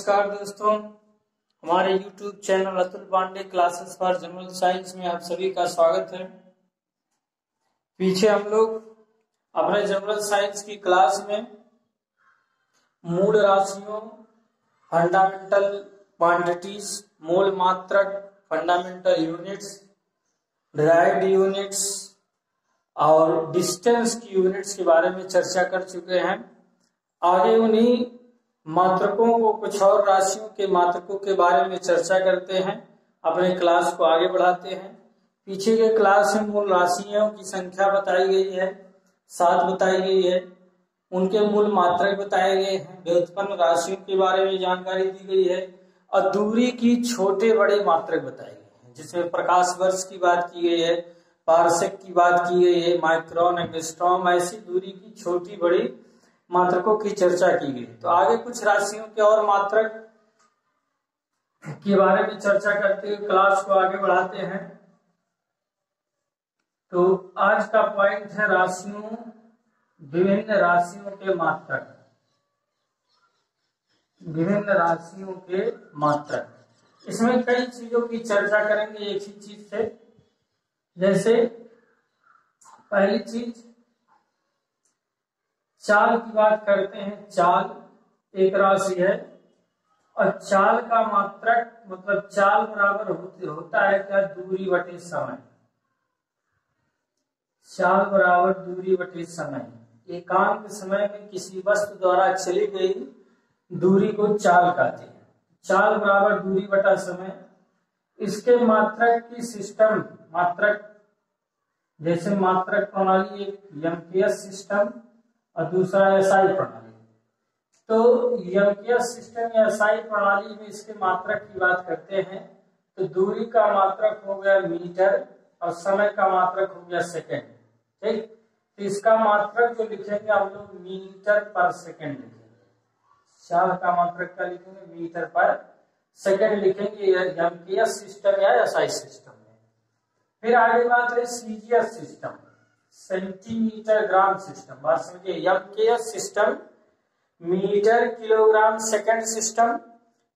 नमस्कार दोस्तों, हमारे YouTube channel Atul Pandey Classes for General Science में आप सभी का स्वागत है। पीछे हम लोग अपने जनरल साइंस की क्लास में मूल राशियों, फंडामेंटल क्वांटिटीज, मूल मात्रक, फंडामेंटल यूनिट्स, डिराइव्ड यूनिट्स और डिस्टेंस की यूनिट्स के बारे में चर्चा कर चुके हैं। आगे उन्हीं मात्रकों को, कुछ और राशियों के मात्रकों के बारे में चर्चा करते हैं, अपने क्लास को आगे बढ़ाते हैं। पीछे के क्लास में मूल राशियों की संख्या बताई गई है, 7 बताई गई है, उनके मूल मात्रक बताए गए हैं, व्युत्पन्न राशियों के बारे में जानकारी दी गई है और दूरी की छोटे बड़े मात्रक बताए गए हैं, जिसमें प्रकाश वर्ष की बात की गई है, पारसेक की बात की गई है, माइक्रोन, एंगस्ट्रॉम, ऐसी दूरी की छोटी बड़ी मात्रकों की चर्चा की गई। तो आगे कुछ राशियों के और मात्रक के बारे में चर्चा करते हुए क्लास को आगे बढ़ाते हैं। तो आज का पॉइंट है राशियों, विभिन्न राशियों के मात्रक। विभिन्न राशियों के मात्रक, इसमें कई चीजों की चर्चा करेंगे एक ही चीज से। जैसे पहली चीज चाल की बात करते हैं। चाल एक राशि है और चाल का मात्रक मतलब चाल बराबर होता है क्या? दूरी बटे समय। चाल बराबर दूरी बटे समय। एकांक समय में किसी वस्तु द्वारा चली गई दूरी को चाल कहते हैं। चाल बराबर दूरी बटा समय। इसके मात्रक की सिस्टम, मात्रक जैसे मात्रक प्रणाली एक एमकेएस सिस्टम और दूसरा एसआई प्रणाली। तो एमकेएस सिस्टम या एसआई प्रणाली में इसके मात्रक की बात करते हैं तो दूरी का मात्रक हो गया मीटर और समय का मात्रक हो गया सेकंड। ठीक, तो इसका मात्रक जो लिखेंगे हम लोग मीटर पर सेकंड लिखेंगे। चाल का मात्रक क्या लिखेंगे? मीटर पर सेकंड लिखेंगे एमकेएस सिस्टम या एसआई सिस्टम में। फिर आगे बात है CGS system, centimetre gram system. बात समझिए, MKS system metre kilogram second system,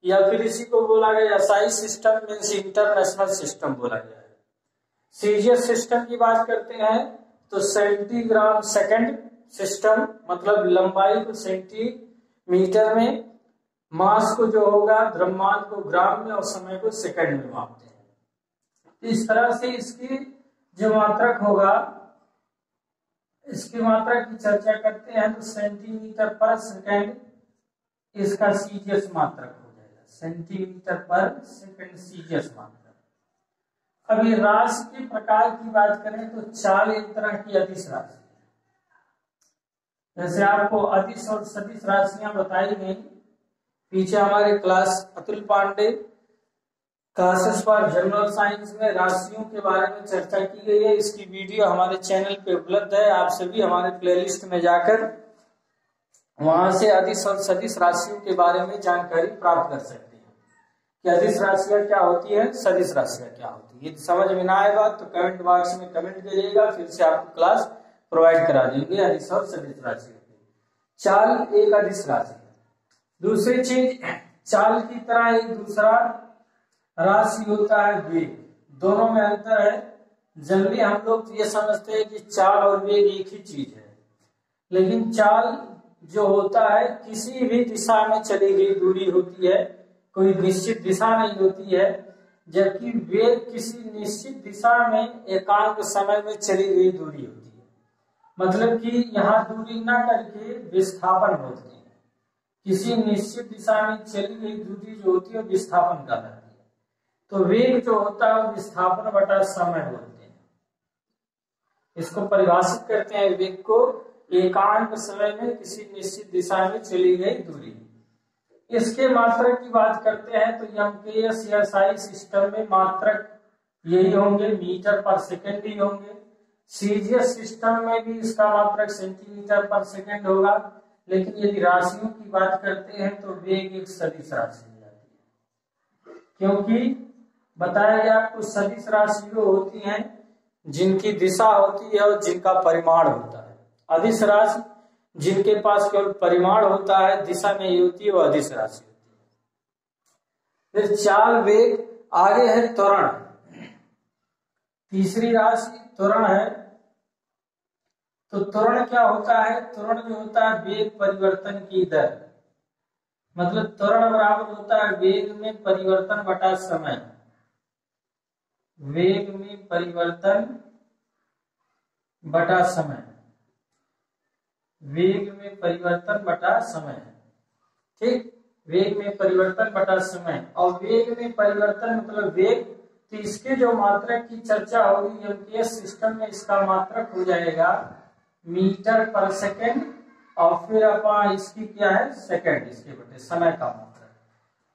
या फिर इसी को बोला गया SI system, means international system बोला गया है। सीजीएस सिस्टम की बात करते हैं तो सेंटीग्राम सेकंड सिस्टम, मतलब लंबाई को सेंटीमीटर में, मास को जो होगा द्रव्यमान को ग्राम में और समय को सेकंड में मापते हैं। इस तरह से इसकी जो मात्रक होगा, इसकी मात्रा की चर्चा करते हैं तो सेंटीमीटर पर सेकंड इसका सीजीएस मात्रक हो जाएगा। सेंटीमीटर पर सेकंड सीजीएस मात्रक। अब ये राशि के प्रकार की बात करें तो चाल एक तरह की अदिश राशि है। जैसे आपको अदिश और सदिश राशियां बताई गई। पीछे हमारे class Atul Pandey Classes for General Science में राशियों के बारे में चर्चा की गई है। इसकी वीडियो हमारे चैनल पे उपलब्ध है। आप सभी हमारे प्लेलिस्ट में जाकर वहां से अदिश और सदिश राशियों के बारे में जानकारी प्राप्त कर सकते हैं कि अदिश राशियां क्या होती है, सदिश राशियां क्या होती है। यदि समझ में ना आए बात तो कमेंट बॉक्स में कमेंट करिएगा, फिर से आपको क्लास प्रोवाइड करा देंगे अदिश और सदिश राशियों की। चाल एक अदिश राशि है। दूसरी चीज, चाल की तरह एक दूसरा राशि होता है वेग। दोनों में अंतर है। जनरली हम लोग ये समझते हैं कि चाल और वेग एक ही चीज है, लेकिन चाल जो होता है किसी भी दिशा में चली गई दूरी होती है, कोई निश्चित दिशा नहीं होती है, जबकि वेग किसी निश्चित दिशा में एकांक समय में चली गई दूरी होती है। मतलब कि यहाँ दूरी ना करके विस्थापन होती है। किसी निश्चित दिशा में चली गई दूरी जो होती है विस्थापन कहलाती है। तो वेग जो होता है विस्थापन बटा समय बोलते हैं। इसको परिभाषित करते हैं वेग को, एकांक समय में किसी निश्चित दिशा में चली गई दूरी। इसके मात्रक की बात करते हैं तो एमकेएस या एसआई सिस्टम में मात्रक यही होंगे, मीटर पर सेकंड ही होंगे। सीजीएस सिस्टम में भी इसका मात्रक सेंटीमीटर पर सेकंड होगा। लेकिन यदि राशियों की बात करते हैं तो वेग एक सदिश राशि हो जाती है, क्योंकि बताया गया आपको सदिश राशि वो होती हैं जिनकी दिशा होती है और जिनका परिमाण होता है। अदिश राशि जिनके पास केवल परिमाण होता है, दिशा नहीं होती है, वो अदिश राशि होती है। फिर चाल वेग, आगे है त्वरण। तीसरी राशि त्वरण है। तो त्वरण क्या होता है? त्वरण जो होता है वेग परिवर्तन की दर, मतलब त्वरण बराबर होता है वेग में परिवर्तन बटा समय। वेग में परिवर्तन बटा समय, वेग में परिवर्तन बटा समय। ठीक, वेग में परिवर्तन बटा समय। और वेग में परिवर्तन मतलब वेग, तो इसके जो मात्रक की चर्चा होगी एमपीएस सिस्टम में, इसका मात्रक हो जाएगा मीटर पर सेकेंड, और फिर अपन इसकी क्या है सेकेंड, इसके बटे समय का मात्रक।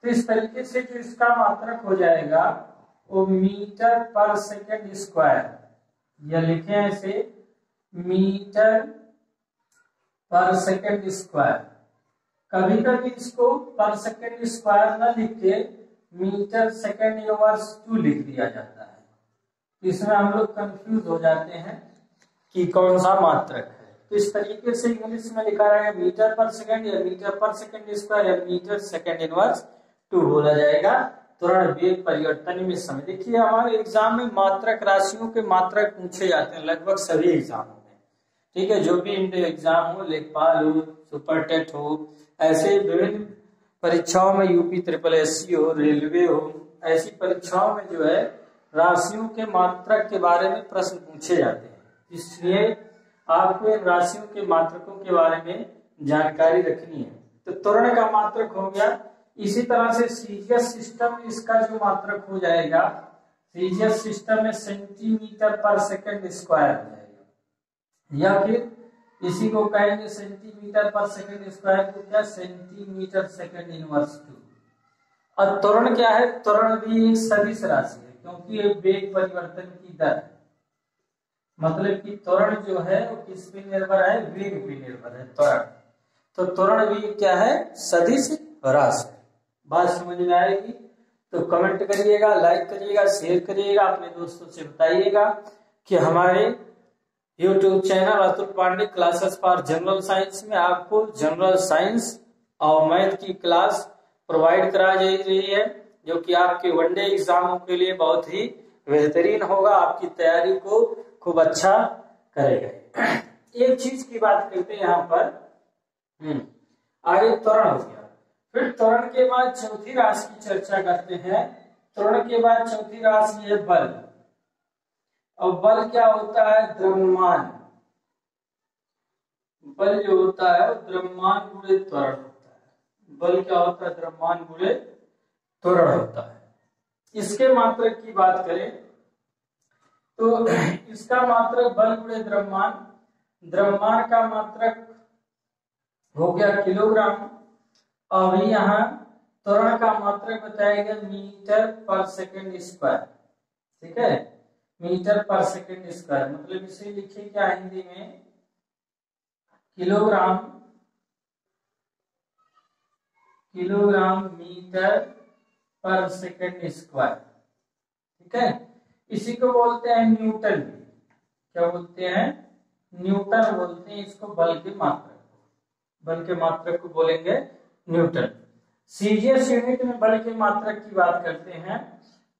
तो इस तरीके से जो इसका मात्रक हो जाएगा वो मीटर पर सेकेंड स्क्वायर, या लिखे ऐसे मीटर पर सेकेंड स्क्वायर। कभी कभी इसको पर सेकेंड स्क्वायर न लिख के मीटर सेकेंड इनवर्स 2 लिख दिया जाता है। इसमें हम लोग कंफ्यूज हो जाते हैं कि कौन सा मात्रक है। तो इस तरीके से इंग्लिश में लिखा रहेगा मीटर पर सेकेंड, या मीटर पर सेकेंड स्क्वायर, या मीटर सेकेंड इनवर्स 2 बोला जाएगा। त्वरण वेग परिवर्तन में समय। देखिए हमारे एग्जाम में मात्रक राशियों के मात्रक पूछे जाते हैं लगभग सभी एग्जामों में। ठीक है, जो भी इंटर एग्जाम हो, लेखपाल हो, सुपर टेट हो, ऐसे विभिन्न परीक्षाओं में, यूपी ट्रिपल एससी हो, रेलवे हो, ऐसी परीक्षाओं में जो है राशियों के मात्रक के बारे में प्रश्न पूछे जाते हैं। इसलिए आपको इन राशियों के मात्रकों के बारे में जानकारी रखनी है। तो त्वरण का मात्रक हो गया। इसी तरह से सीजीएस सिस्टम में इसका जो मात्रक हो जाएगा, सीजीएस सिस्टम में सेंटीमीटर पर सेकंड स्क्वायर हो जाएगा, या फिर इसी को कहेंगे सेंटीमीटर पर सेकंड स्क्वायर को क्या सेंटीमीटर सेकंड इनवर्स 2। और त्वरण क्या है? त्वरण भी एक सदिश राशि है, क्योंकि ये वेग परिवर्तन की दर है। मतलब कि त्वरण जो है वो किस पे निर्भर है? वेग पे निर्भर है त्वरण। तो त्वरण भी क्या है? सदिश राशि है। बात समझ में आएगी तो कमेंट करिएगा, लाइक करिएगा, शेयर करिएगा, अपने दोस्तों से बताइएगा कि हमारे YouTube channel Atul Pandey Classes for General Science में आपको जनरल साइंस और मैथ की क्लास प्रोवाइड कराई जा रही है, जो कि आपके वनडे एग्जामों के लिए बहुत ही बेहतरीन होगा, आपकी तैयारी को खूब अच्छा करेगा। एक चीज की बात करते हैं यहाँ पर, आगे त्वरण हो गया। फिर त्वरण के बाद चौथी राशि की चर्चा करते हैं। त्वरण के बाद चौथी राशि है बल। और बल क्या होता है? द्रव्यमान। बल जो होता है वो द्रव्यमान गुणे त्वरण होता है। बल क्या होता है? द्रव्यमान गुणे त्वरण होता है। इसके मात्रक की बात करें तो इसका मात्रक बल गुणे द्रव्यमान, द्रव्यमान का मात्रक हो गया किलोग्राम। अभी यहाँ त्वरण का मात्रक बताएगा मीटर पर सेकेंड स्क्वायर। ठीक है, मीटर पर सेकेंड स्क्वायर, मतलब इसे लिखिए क्या हिंदी में, किलोग्राम, किलोग्राम मीटर पर सेकेंड स्क्वायर। ठीक है, इसी को बोलते हैं न्यूटन। क्या बोलते हैं? न्यूटन बोलते हैं इसको, बल के मात्रक को। बल के मात्रक को बोलेंगे न्यूटन। सीजीएस यूनिट में बल के मात्रक की बात करते हैं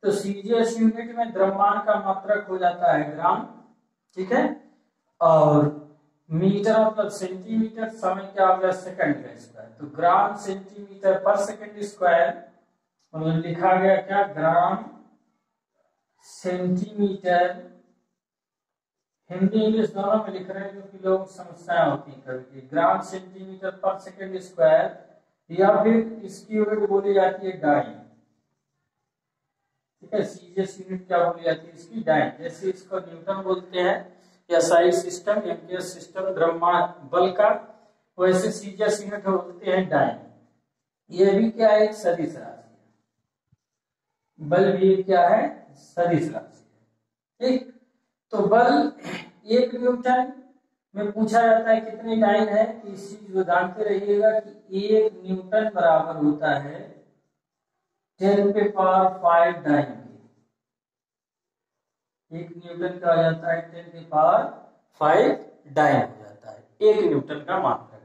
तो सीजीएस यूनिट में द्रव्यमान का मात्रक हो जाता है ग्राम। ठीक है, और मीटर मतलब सेंटीमीटर, समय क्या हो गया? सेकंड का स्क्वायर। तो ग्राम सेंटीमीटर पर सेकंड स्क्वायर, मतलब लिखा गया क्या? Gram centimetre. हिंदी इंग्लिश दोनों में लिख रहे हैं क्योंकि लोग समस्याएं होती हैं कभी। ग्राम सेंटीमीटर पर सेकंड स्क्वायर, या फिर इसकी यूनिट बोली जाती है डाइन। ठीक है, सीजीएस यूनिट क्या बोली जाती है इसकी? डाइन। जैसे इसको न्यूटन बोलते हैं या साई सिस्टम, एम्पियर सिस्टम द्रव्यमान बल का, वैसे सीजीएस यूनिट बोलते हैं डाइन। ये भी क्या है? एक सदिश राशि है। बल भी क्या है? सदिश राशि है। ठीक, तो बल 1 न्यूटन में पूछा जाता है कितने डाइन है। इस चीज को जानते रहिएगा कि 1 न्यूटन बराबर होता है 10⁵ डाइन। 1 न्यूटन का हो जाता है 10⁵ डाइन हो जाता है 1 न्यूटन का मात्रक।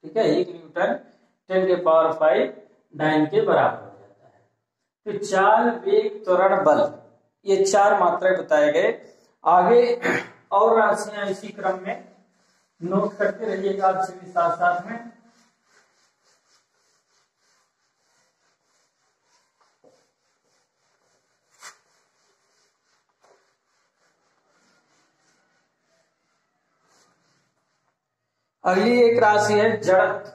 ठीक है, 1 न्यूटन 10⁵ डाइन के बराबर हो जाता है। तो चाल, वेग, त्वरण, बल, ये 4 मात्रक बताए गए। आगे और राशियां इसी क्रम में नोट करते रहिएगा आप सभी साथ साथ में। अगली एक राशि है जड़त्व।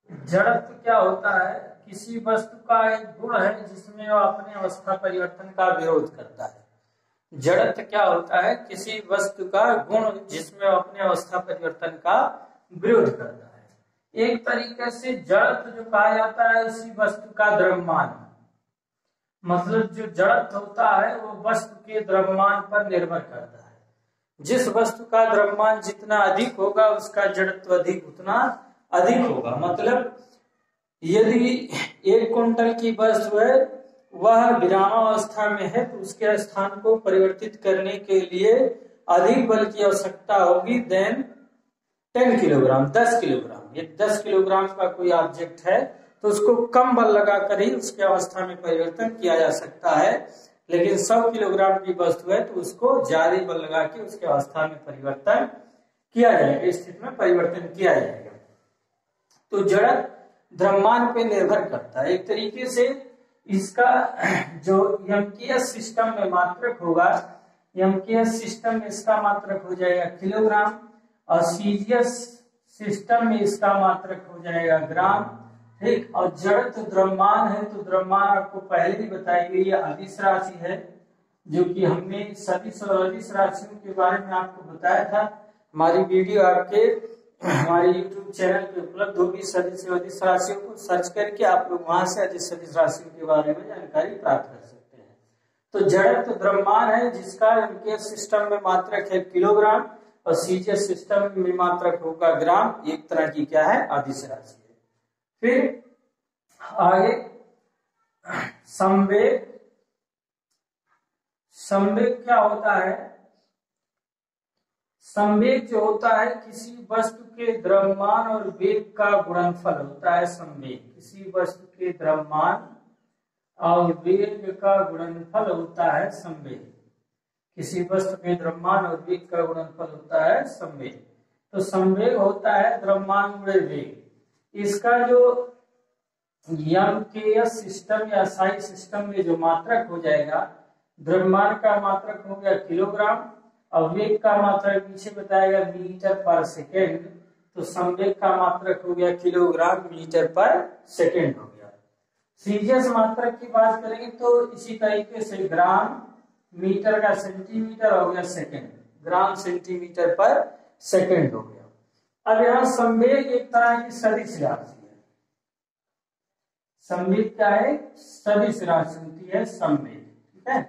जड़त्व क्या होता है? किसी वस्तु का एक गुण है जिसमें वह अपने अवस्था परिवर्तन का विरोध करता है। जड़त्व क्या होता है? किसी वस्तु का गुण जिसमें वह अपने अवस्था परिवर्तन का विरोध करता है। एक तरीके से जड़त्व जो कहा जाता है उसी वस्तु का द्रव्यमान, मतलब जो जड़त्व होता है वो वस्तु के द्रव्यमान पर निर्भर करता है। जिस वस्तु का द्रव्यमान जितना अधिक होगा उसका जड़त्व अधिक उतना अधिक होगा। मतलब यदि 1 कुंटल की वस्तु है, वह विरामावस्था में है, तो उसके स्थान को परिवर्तित करने के लिए अधिक बल की आवश्यकता होगी देन 10 किलोग्राम, 10 किलोग्राम। ये 10 किलोग्राम का कोई ऑब्जेक्ट है तो उसको कम बल लगाकर ही उसके अवस्था में परिवर्तन किया जा सकता है। लेकिन 100 किलोग्राम की वस्तु है तो उसको ज्यादा बल लगा के उसके अवस्था में परिवर्तन किया जाएगा, स्थिति में परिवर्तन किया जाएगा। तो जड़त्व द्रव्यमान पे निर्भर करता है। एक तरीके से इसका जो एमकेएस सिस्टम में मात्रक होगा, एमकेएस सिस्टम में इसका मात्रक हो जाएगा किलोग्राम, और सीजीएस सिस्टम में इसका मात्रक हो जाएगा ग्राम। ठीक, और जड़त्व द्रव्यमान है तो द्रव्यमान आपको पहले ही बताई गई है, अदिश राशि है, जो कि हमने सदिश और अदिश राशियों के बारे में आपको बताया था। हमारी वीडियो आपके हमारे YouTube चैनल पे उपलब्ध होगी। सदिश और अदिश राशियों को सर्च करके आप लोग वहां से अदिश सदिश राशियों के बारे में जानकारी प्राप्त कर सकते हैं। तो जड़त्व द्रव्यमान है जिसका एमकेएस सिस्टम में मात्रक है किलोग्राम और सीजीएस सिस्टम में मात्रक होगा ग्राम। एक तरह की क्या है? अदिश राशि है। फिर आगे संवेग। संवेग क्या होता है? संवेग जो होता है किसी वस्तु के द्रव्यमान और वेग का गुणनफल होता है संवेग। किसी वस्तु के द्रव्यमान और वेग का गुणनफल होता है संवेग। किसी वस्तु के द्रव्यमान और वेग का गुणनफल होता है संवेग। तो संवेग होता है द्रव्यमान गुणे वेग। इसका जो एमकेएस सिस्टम या साई सिस्टम में जो मात्रक हो जाएगा, द्रव्यमान का मात्रक हो गया किलोग्राम और वेग का मात्रक पीछे बताएगा मीटर पर सेकेंड, तो संवेग का मात्रक हो गया किलोग्राम मीटर पर सेकेंड हो गया। सीजीएस मात्रक की बात करेंगे तो इसी तरीके से ग्राम मीटर का सेंटीमीटर हो गया सेकेंड, ग्राम सेंटीमीटर पर सेकेंड हो गया। अब यहाँ संवेग एक तरह की सदिश राशि है। संवेग क्या है? सदिश राशि होती है संवेग। ठीक है,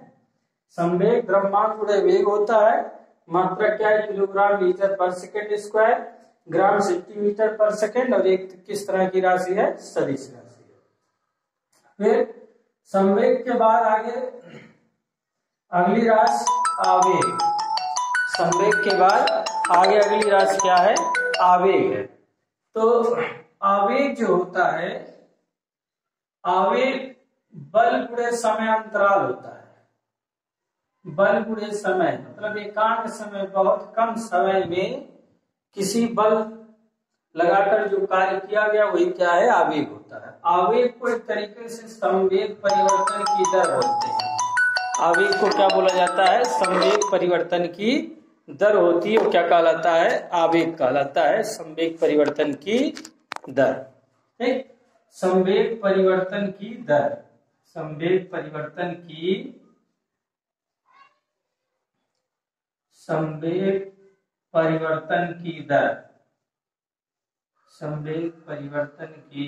संवेग द्रव्यमान गुणे वेग होता है। मात्रक क्या है? किलोग्राम मीटर पर सेकेंड स्क्वायर, ग्राम सेंटीमीटर पर सेकेंड, और एक किस तरह की राशि है? सदिश राशि है। फिर संवेग के बाद आगे अगली राशि आवेग। संवेग के बाद आगे अगली राशि क्या है? आवेग है। तो आवेग जो होता है, आवेग बल गुणे समय अंतराल होता है। बल गुणे समय मतलब एकांक समय, बहुत कम समय में किसी बल लगाकर जो कार्य किया गया वही क्या है? आवेग होता है। आवेग को एक तरीके से संवेग परिवर्तन की दर बोलते हैं। आवेग को क्या बोला जाता है? संवेग परिवर्तन की दर होती है। वो क्या कहलाता है? आवेग कहलाता है, संवेग परिवर्तन की दर। ठीक, संवेग परिवर्तन की दर, संवेग परिवर्तन की, संवेग परिवर्तन की दर, संवेग परिवर्तन की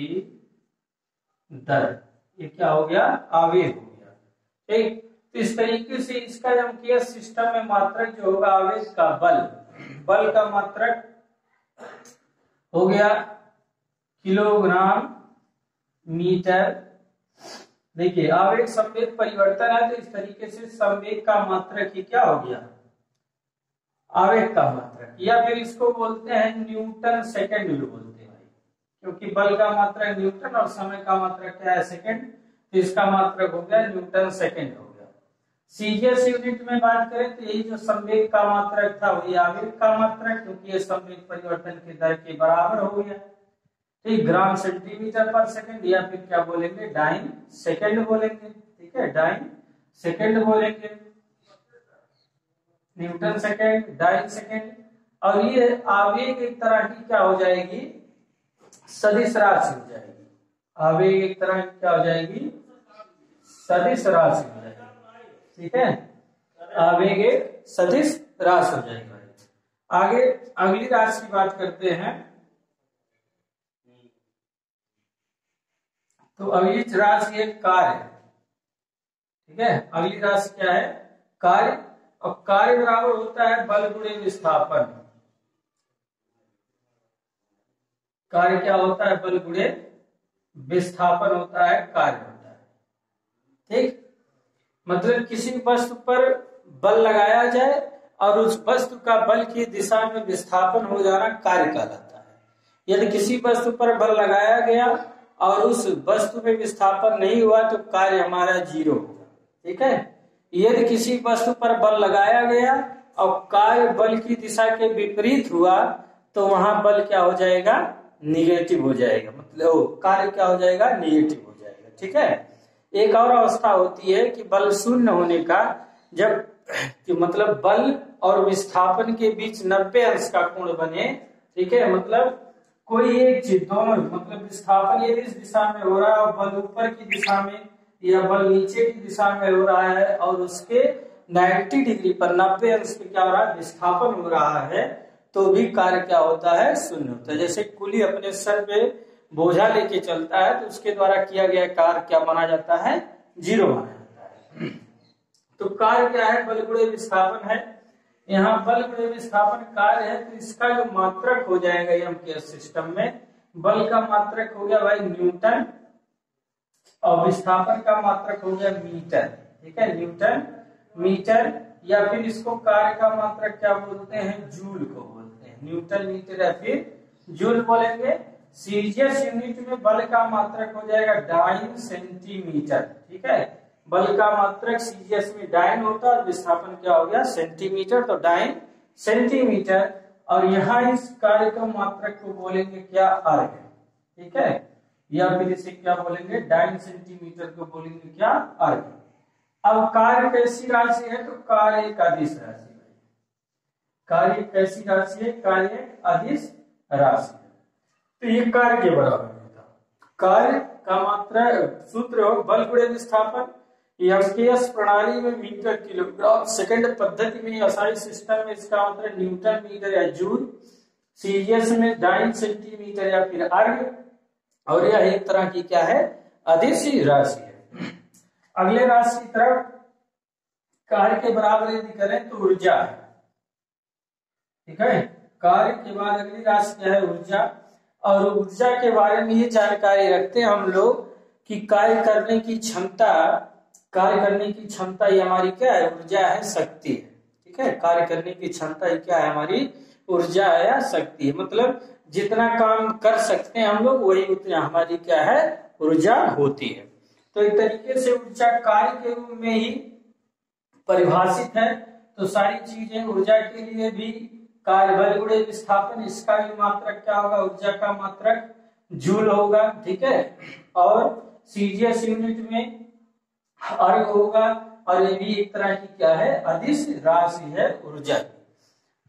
दर, ये क्या हो गया? आवेग हो गया। ठीक, तो इस तरीके से इसका एमकेएस सिस्टम में मात्रक जो होगा आवेग का बल, बल का मात्रक हो गया किलोग्राम मीटर। देखिए आवेग संवेग परिवर्तन है तो इस तरीके से संवेग का मात्रक ही क्या हो गया? आवेग का मात्रक, या फिर इसको बोलते हैं न्यूटन सेकेंड भी बोलते हैं भाई। क्योंकि बल का मात्रक न्यूटन और समय का मात्रक क्या है, सेकंड, तो इसका मात्रक हो गया न्यूटन सेकंड हो गया। सीजीएस यूनिट में बात करें तो यही जो संवेग का मात्रक था वही आवेग का मात्रक, क्योंकि ये संवेग परिवर्तन के दर के बराबर हो गया। ठीक, ग्राम सेंटीमीटर पर सेकंड या फिर क्या बोलेंगे, डाइन सेकंड बोलेंगे। ठीक है, डाइन सेकंड बोलेंगे, न्यूटन सेकंड, डाइन सेकंड। और ये आवेग एक तरह की क्या हो जाएगी, सदिश राशि हो जाएगी। आवेग एक तरह की क्या हो जाएगी, सदिश राशि हो जाएगी। ठीक है, आवेग एक सदिश राशि हो जाएगी। आगे अगली राशि की बात करते हैं। तो अगली राशि है कार्य। ठीक है, अगली राशि क्या है, कार्य। और कार्य बराबर होता है बल गुणे विस्थापन। कार्य क्या होता है, बल गुणे विस्थापन होता है, कार्य होता है। ठीक, मतलब किसी वस्तु पर बल लगाया जाए और उस वस्तु का बल की दिशा में विस्थापन हो जाना कार्य कहलाता है। यदि किसी वस्तु पर बल लगाया गया और उस वस्तु में विस्थापन नहीं हुआ तो कार्य हमारा जीरो होगा। ठीक है, यदि किसी वस्तु पर बल लगाया गया और कार्य बल की दिशा के विपरीत हुआ तो वहां बल क्या हो जाएगा, निगेटिव हो जाएगा, मतलब कार्य क्या हो जाएगा, निगेटिव हो जाएगा। ठीक है, एक और अवस्था होती है कि बल शून्य होने का, जब कि मतलब बल और विस्थापन के बीच 90 अंश का कोण बने। ठीक है, मतलब कोई एक चीज दोनों, मतलब विस्थापन यदि इस दिशा में हो रहा है और बल ऊपर की दिशा में या बल नीचे की दिशा में हो रहा है और उसके 90 डिग्री पर 90 अंश पे क्या हो रहा है, विस्थापन हो रहा है, तो भी कार्य क्या होता है, शून्य होता है। जैसे कुली अपने सर पे बोझा लेके चलता है तो उसके द्वारा किया गया कार्य क्या माना जाता है, जीरो माना जाता है। तो कार्य क्या है, बल गुणे विस्थापन है। यहाँ बल गुणे विस्थापन कार्य है, तो इसका जो मात्रक हो जाएगा एम के सिस्टम में, बल का मात्रक हो गया भाई न्यूटन और विस्थापन का मात्रक हो गया मीटर। ठीक है, न्यूटन मीटर, या फिर इसको कार्य का मात्रक क्या बोलते हैं, जूल को बोलते हैं, न्यूटन मीटर या फिर जूल बोलेंगे। सीजीएस यूनिट में बल का मात्रक हो जाएगा डाइन सेंटीमीटर। ठीक है, बल का मात्रक सीजीएस में डाइन होता है और विस्थापन क्या हो गया, सेंटीमीटर, तो डाइन सेंटीमीटर। और यहाँ इस कार्य का मात्रक को बोलेंगे क्या, अर्ग। ठीक है, या फिर इसे क्या बोलेंगे, डाइन सेंटीमीटर को बोलेंगे क्या, अर्ग। अब कार्य कैसी राशि है, तो कार्य एक अदिश राशि है। कार्य कैसी राशि है, कार्य अदिश राशि है। तो ये कार्य के बराबर होगा। कार्य का मात्रा सूत्र हो बल गुणे विस्थापन, एमकेएस प्रणाली में मीटर किलोग्राम सेकंड, पद्धति में एसआई सिस्टम में इसका मतलब न्यूटन मीटर या जूल, सीजीएस में डाइन सेंटीमीटर या फिर अर्ग। और यह एक तरह की क्या है, अदिश राशि है। अगले राशि की तरफ, कार्य के बराबर यदि करें तो ऊर्जा है। ठीक है, कार्य के बाद अगली राशि क्या है, ऊर्जा। और ऊर्जा के बारे में ये जानकारी रखते हैं हम लोग कि कार्य करने की क्षमता, कार्य करने की क्षमता ये हमारी क्या है, ऊर्जा है, शक्ति है। ठीक है, कार्य करने की क्षमता ये क्या है, हमारी ऊर्जा है या शक्ति है। मतलब जितना काम कर सकते हैं हम लोग वही उतना हमारी क्या है, ऊर्जा होती है। तो एक तरीके से ऊर्जा कार्य के रूप में ही परिभाषित है। तो सारी चीजें ऊर्जा के लिए भी कार्य बल गुणे विस्थापन, इसका भी मात्रक क्या होगा, ऊर्जा का मात्रक जूल होगा। ठीक है, और सीजीएस यूनिट में अर्ग होगा। और ये भी एक तरह की क्या है, अदिश राशि है ऊर्जा की।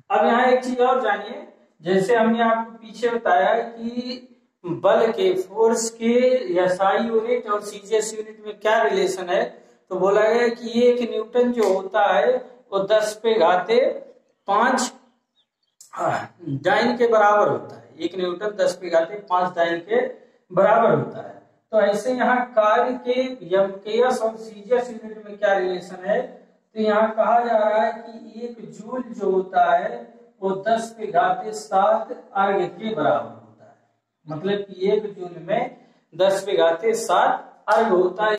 अब यहाँ एक चीज और जानिए, जैसे हमने आपको पीछे बताया कि बल के, फोर्स के एसआई यूनिट और सीजीएस यूनिट में क्या रिलेशन है, तो बोला गया कि एक न्यूटन जो होता है वो 10⁵ डाइन के बराबर होता है। एक न्यूटन 10⁵ डाइन के बराबर होता है। तो ऐसे यहाँ कार्य के एमकेएस और सीजीएस यूनिट में क्या रिलेशन है, तो यहाँ कहा जा रहा है कि एक जूल जो होता है वो 10⁵ अर्ग के बराबर होता है। मतलब कि एक जूल में 10⁵ अर्ग होता है।